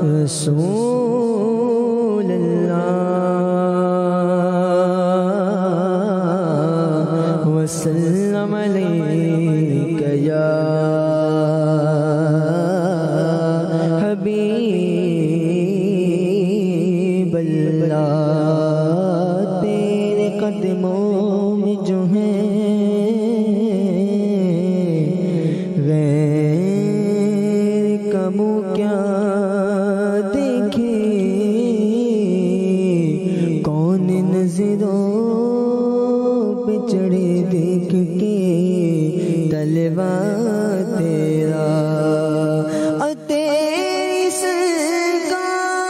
رسول اللہ وسلم علیک یا حبیب اللہ، تیرے قدموں میں جو ہیں غیر کا منہ کیا دیکھے، کون نظروں پہ چڑھے دیکھ کے طلبا تیرا، اور تیری سرکار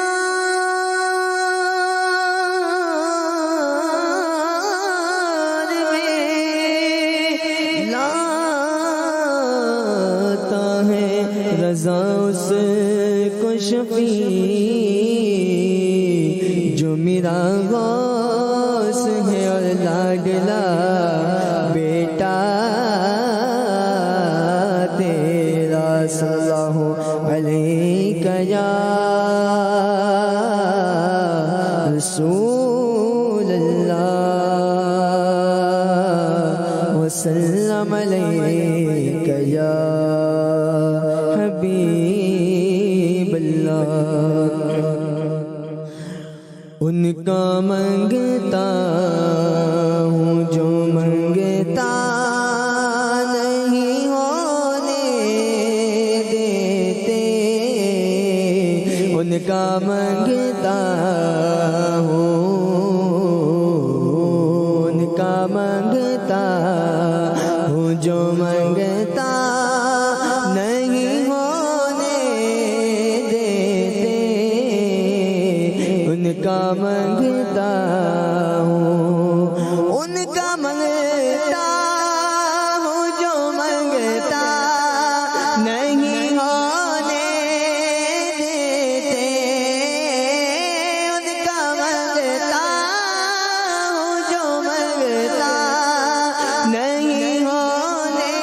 میں لاتا ہے رضا اس کو شفیع جو میرا غوث ہے اور لاڈلا بیٹا تیرا، صلی اللہ علیہ یا رسول اللہ وسلم علیک یا حبیب اللہ۔ ان کا منگتا ہوں جو منگتا نہیں ہونے دیتے، ان کا منگتا ہوں، ان کا منگتا ہوں جو منگتا نہیں ہونے دیتے، ان کا منگتا ہوں، ان کا منگتا ہوں جو منگتا نہیں ہونے دیتے، ان کا منگتا ہوں جو منگتا نہیں ہونے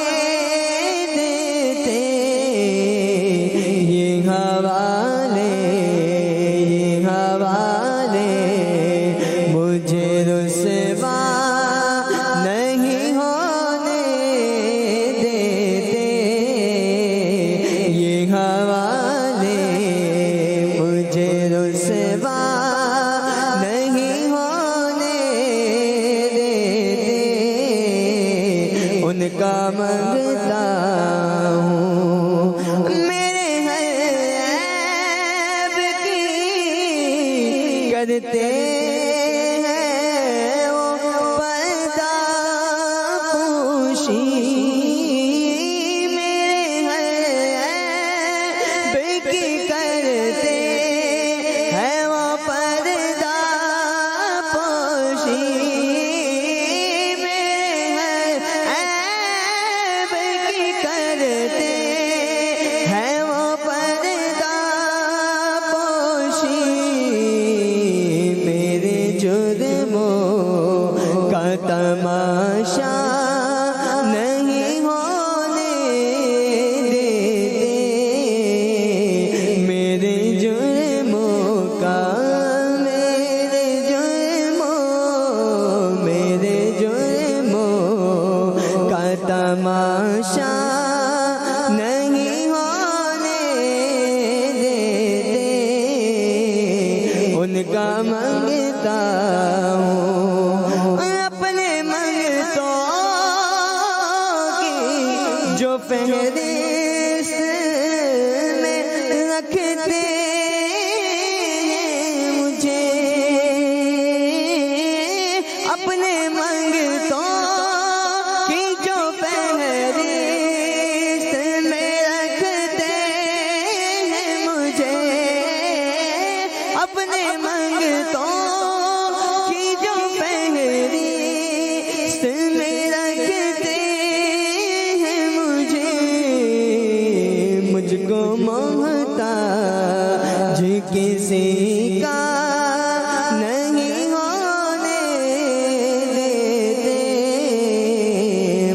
دیتے، یہ حوالے مجھے رسوا نہیں ہونے دیتے، یہ حوالے مجھے رسوا نہیں ہونے دیتے، ان کا منگتا ہوں میرے عیب کی کرتے ہیں وہ پردہ پوشی، میرے عیب کی کرتے ہیں وہ پردہ پوشی، میرے عیب کی کرتے ہیں وہ پردہ پوشی، میرے جرموں کا تماشا نہیں ہونے دیتے، میرے جرموں کا تماشا نہیں ہونے دیتے، ان کا منگتا ہوں اپنے منگتوں کی جو فہرست میں رکھتے ہیں مجھے، اپنے منگتوں کی جو فہرست میں رکھتے ہیں مجھے، اپنے منگتوں کی جو فہرست میں رکھتے ہیں مجھے، مجھ کو محتاج کسی کا نہیں ہونے دیتے،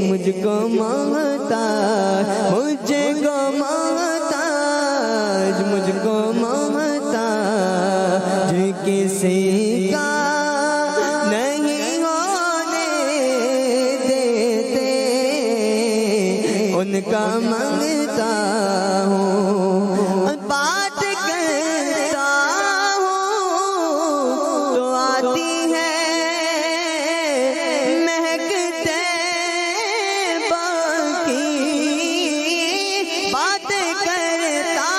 مجھ کو محتاج، مجھ کو محتاج کسی کا نہیں ہونے دیتے، ان کا منگتا ہوں، بات کرتا ہوں تو آتی ہے مہکتے باقی، بات کرتا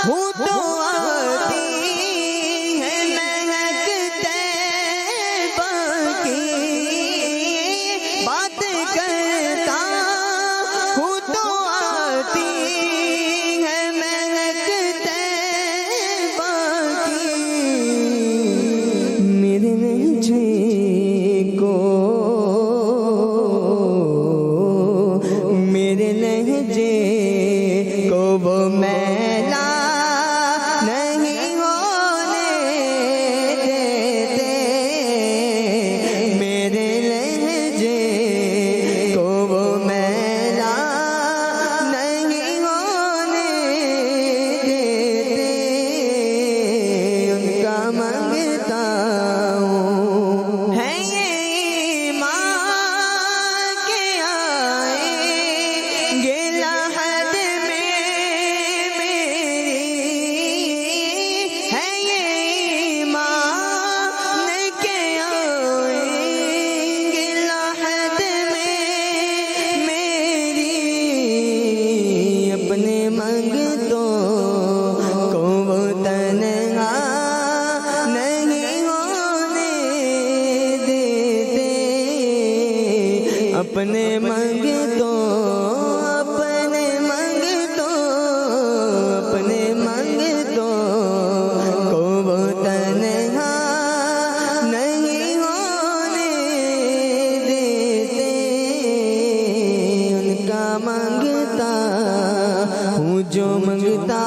ہوں تو آتی ہے مہکتے باقی، بات کرتا ہوں تو آتی ہے مہکتے باقی، میرے لہجے کو، میرے لہجے کو وہ میلا نہیں ہونے دیتے، میرے لہجے کو وہ میلا نہیں ہونے دیتے، ان کا منگتا ہوں ہے یہ ایمان کے آئیں گے لحد میں میری، ہے یہ ایمان کے آئیں گے لحد میں میری، اپنے منگتوں کو وہ تنہا نہیں ہونے دیتے، اپنے منگتوں، اپنے منگتوں، اپنے منگتوں کو وہ تنہا نہیں ہونے دیتے، ان کا منگتا ہوں جو منگتا